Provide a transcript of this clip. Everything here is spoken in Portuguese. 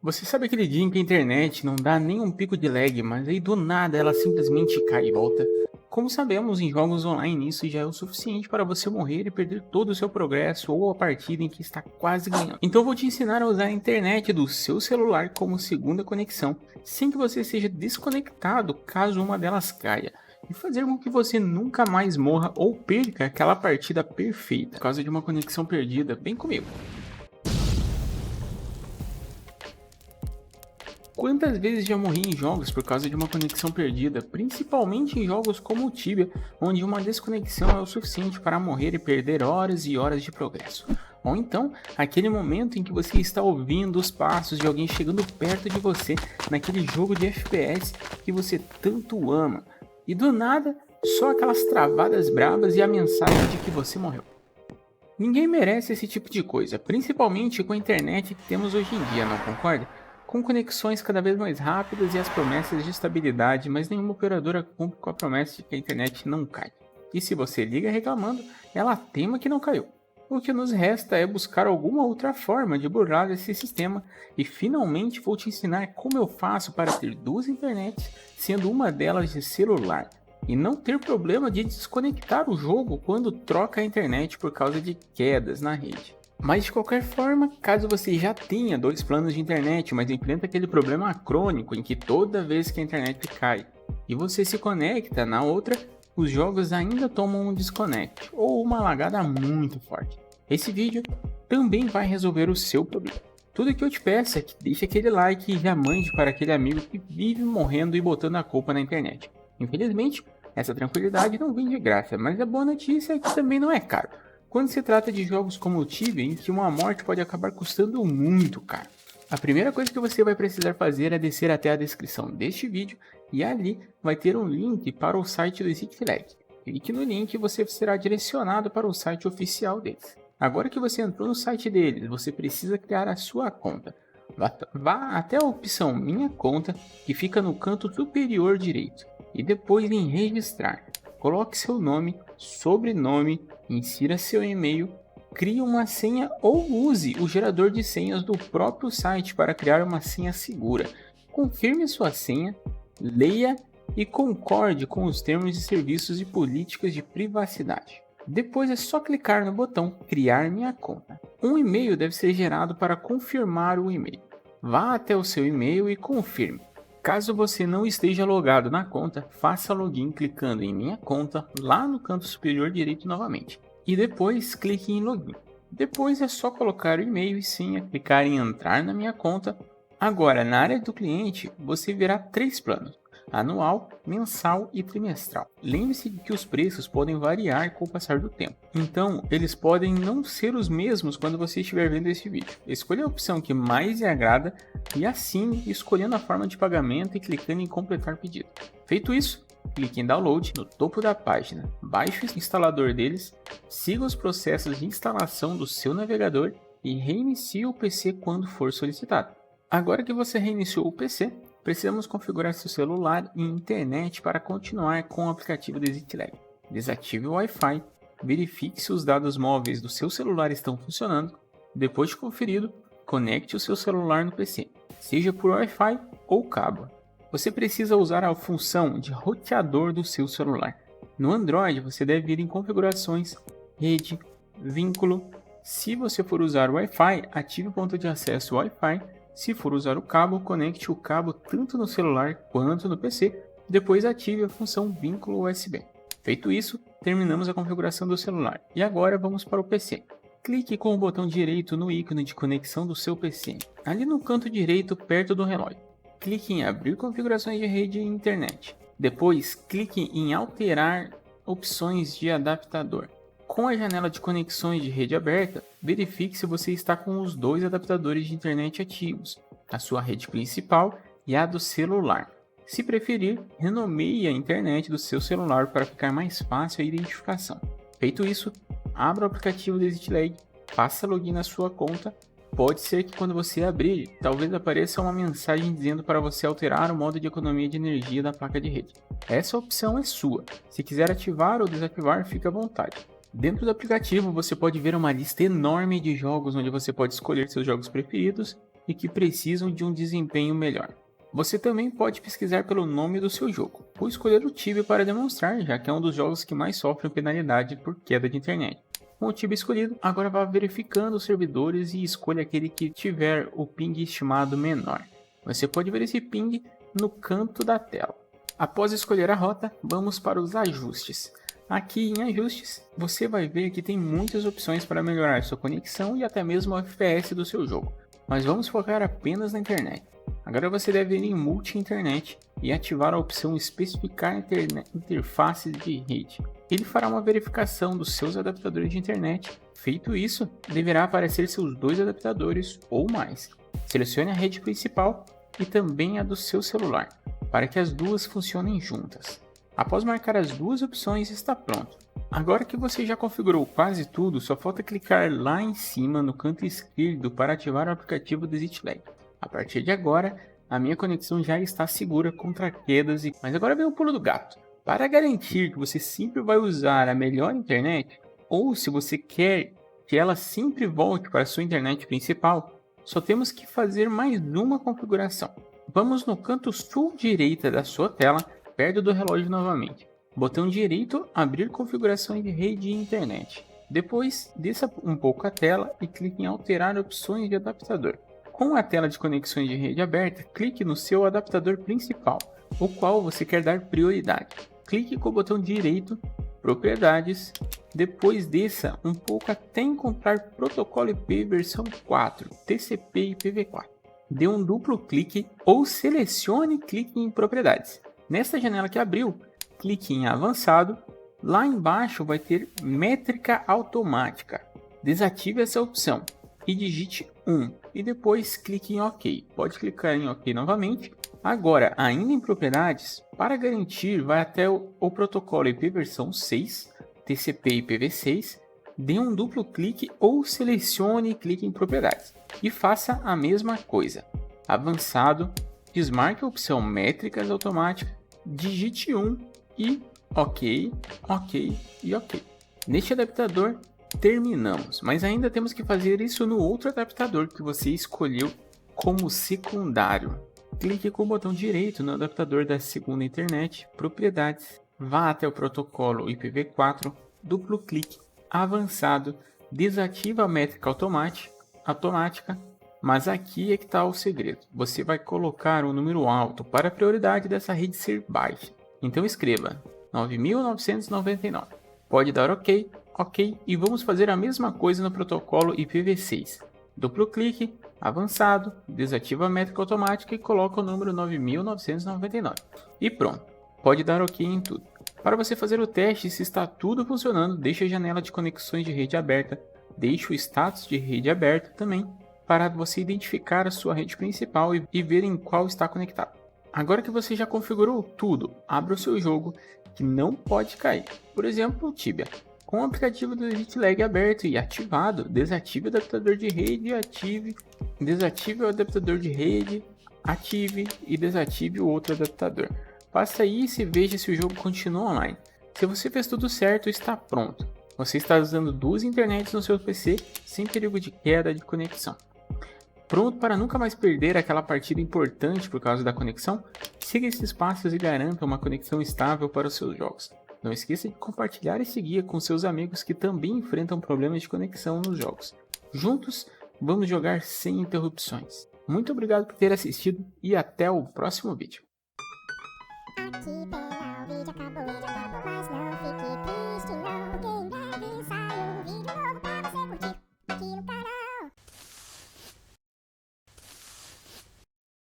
Você sabe aquele dia em que a internet não dá nem um pico de lag, mas aí do nada ela simplesmente cai e volta? Como sabemos, em jogos online isso já é o suficiente para você morrer e perder todo o seu progresso ou a partida em que está quase ganhando. Então eu vou te ensinar a usar a internet do seu celular como segunda conexão, sem que você seja desconectado caso uma delas caia. E fazer com que você nunca mais morra ou perca aquela partida perfeita por causa de uma conexão perdida. Vem comigo. Quantas vezes já morri em jogos por causa de uma conexão perdida, principalmente em jogos como o Tibia, onde uma desconexão é o suficiente para morrer e perder horas e horas de progresso. Ou então, aquele momento em que você está ouvindo os passos de alguém chegando perto de você naquele jogo de FPS que você tanto ama, e do nada, só aquelas travadas bravas e a mensagem de que você morreu. Ninguém merece esse tipo de coisa, principalmente com a internet que temos hoje em dia, não concorda? Com conexões cada vez mais rápidas e as promessas de estabilidade, mas nenhuma operadora cumpre com a promessa de que a internet não cai. E se você liga reclamando, ela teima que não caiu. O que nos resta é buscar alguma outra forma de burlar esse sistema e finalmente vou te ensinar como eu faço para ter duas internets, sendo uma delas de celular, e não ter problema de desconectar o jogo quando troca a internet por causa de quedas na rede. Mas de qualquer forma, caso você já tenha dois planos de internet, mas enfrenta aquele problema crônico em que toda vez que a internet cai e você se conecta na outra, os jogos ainda tomam um desconect ou uma lagada muito forte. Esse vídeo também vai resolver o seu problema. Tudo que eu te peço é que deixe aquele like e já mande para aquele amigo que vive morrendo e botando a culpa na internet. Infelizmente, essa tranquilidade não vem de graça, mas a boa notícia é que também não é caro. Quando se trata de jogos como o Tibia, em que uma morte pode acabar custando muito caro. A primeira coisa que você vai precisar fazer é descer até a descrição deste vídeo e ali vai ter um link para o site do Ziklag. Clique no link e você será direcionado para o site oficial deles. Agora que você entrou no site deles, você precisa criar a sua conta. Vá até a opção Minha Conta, que fica no canto superior direito, e depois em Registrar. Coloque seu nome, sobrenome, insira seu e-mail, crie uma senha ou use o gerador de senhas do próprio site para criar uma senha segura. Confirme sua senha, leia e concorde com os termos de serviços e políticas de privacidade. Depois é só clicar no botão Criar minha conta. Um e-mail deve ser gerado para confirmar o e-mail. Vá até o seu e-mail e confirme. Caso você não esteja logado na conta, faça login clicando em Minha Conta lá no canto superior direito novamente. E depois clique em Login. Depois é só colocar o e-mail e senha, clicar em Entrar na minha conta. Agora, na área do cliente, você verá três planos: anual, mensal e trimestral. Lembre-se de que os preços podem variar com o passar do tempo. Então, eles podem não ser os mesmos quando você estiver vendo este vídeo. Escolha a opção que mais lhe agrada e assine escolhendo a forma de pagamento e clicando em completar pedido. Feito isso, clique em Download no topo da página, baixe o instalador deles, siga os processos de instalação do seu navegador e reinicie o PC quando for solicitado. Agora que você reiniciou o PC, precisamos configurar seu celular e internet para continuar com o aplicativo do Ziklag. Desative o Wi-Fi, verifique se os dados móveis do seu celular estão funcionando. Depois de conferido, conecte o seu celular no PC, seja por Wi-Fi ou cabo. Você precisa usar a função de roteador do seu celular. No Android, você deve ir em Configurações, Rede, Vínculo. Se você for usar o Wi-Fi, ative o ponto de acesso Wi-Fi. Se for usar o cabo, conecte o cabo tanto no celular quanto no PC, depois ative a função Vínculo USB. Feito isso, terminamos a configuração do celular. E agora vamos para o PC. Clique com o botão direito no ícone de conexão do seu PC, ali no canto direito perto do relógio. Clique em Abrir configurações de rede e internet. Depois, clique em Alterar opções de adaptador. Com a janela de conexões de rede aberta, verifique se você está com os dois adaptadores de internet ativos, a sua rede principal e a do celular. Se preferir, renomeie a internet do seu celular para ficar mais fácil a identificação. Feito isso, abra o aplicativo do Ziklag, faça login na sua conta. Pode ser que quando você abrir, talvez apareça uma mensagem dizendo para você alterar o modo de economia de energia da placa de rede. Essa opção é sua. Se quiser ativar ou desativar, fique à vontade. Dentro do aplicativo você pode ver uma lista enorme de jogos onde você pode escolher seus jogos preferidos e que precisam de um desempenho melhor. Você também pode pesquisar pelo nome do seu jogo, ou escolher o Tibia para demonstrar, já que é um dos jogos que mais sofrem penalidade por queda de internet. Com o Tibia escolhido, agora vá verificando os servidores e escolha aquele que tiver o ping estimado menor. Você pode ver esse ping no canto da tela. Após escolher a rota, vamos para os ajustes. Aqui em ajustes, você vai ver que tem muitas opções para melhorar sua conexão e até mesmo o FPS do seu jogo. Mas vamos focar apenas na internet. Agora você deve ir em multi-internet e ativar a opção especificar interfaces de rede. Ele fará uma verificação dos seus adaptadores de internet. Feito isso, deverá aparecer seus 2 adaptadores ou mais. Selecione a rede principal e também a do seu celular, para que as duas funcionem juntas. Após marcar as duas opções, está pronto. Agora que você já configurou quase tudo, só falta clicar lá em cima no canto esquerdo para ativar o aplicativo do ExitLag. A partir de agora, a minha conexão já está segura contra quedas. Mas agora vem o pulo do gato. Para garantir que você sempre vai usar a melhor internet, ou se você quer que ela sempre volte para a sua internet principal, só temos que fazer mais uma configuração. Vamos no canto sul direita da sua tela, perto do relógio novamente. Botão direito, abrir configurações de rede e internet. Depois, desça um pouco a tela e clique em alterar opções de adaptador. Com a tela de conexões de rede aberta, clique no seu adaptador principal, o qual você quer dar prioridade. Clique com o botão direito, propriedades, depois desça um pouco até encontrar protocolo IP versão 4, TCP IPv4. Dê um duplo clique ou selecione e clique em propriedades. Nesta janela que abriu, clique em avançado, lá embaixo vai ter métrica automática. Desative essa opção e digite 1 e depois clique em OK. Pode clicar em OK novamente. Agora, ainda em propriedades, para garantir, vai até o protocolo IP versão 6, TCP IPv6, dê um duplo clique ou selecione e clique em propriedades. E faça a mesma coisa. Avançado, desmarque a opção métricas automáticas, digite 1 e OK, OK e OK. Neste adaptador, terminamos, mas ainda temos que fazer isso no outro adaptador que você escolheu como secundário. Clique com o botão direito no adaptador da segunda internet, propriedades, vá até o protocolo IPv4, duplo clique, avançado, desativa a métrica automática, mas aqui é que está o segredo. Você vai colocar um número alto para a prioridade dessa rede ser baixa. Então escreva 9.999. Pode dar OK, OK e vamos fazer a mesma coisa no protocolo IPv6. Duplo clique, avançado, desativa a métrica automática e coloca o número 9.999. E pronto, pode dar OK em tudo. Para você fazer o teste se está tudo funcionando, deixe a janela de conexões de rede aberta, deixe o status de rede aberto também, para você identificar a sua rede principal e ver em qual está conectado. Agora que você já configurou tudo, abra o seu jogo que não pode cair. Por exemplo, o Tibia. Com o aplicativo do ExitLag aberto e ativado, desative o adaptador de rede e ative. Desative o adaptador de rede, ative e desative o outro adaptador. Faça isso e veja se o jogo continua online. Se você fez tudo certo, está pronto. Você está usando 2 internets no seu PC sem perigo de queda de conexão. Pronto para nunca mais perder aquela partida importante por causa da conexão? Siga esses passos e garanta uma conexão estável para os seus jogos. Não esqueça de compartilhar esse guia com seus amigos que também enfrentam problemas de conexão nos jogos. Juntos, vamos jogar sem interrupções. Muito obrigado por ter assistido e até o próximo vídeo. Aqui pela, o vídeo acabou, mas não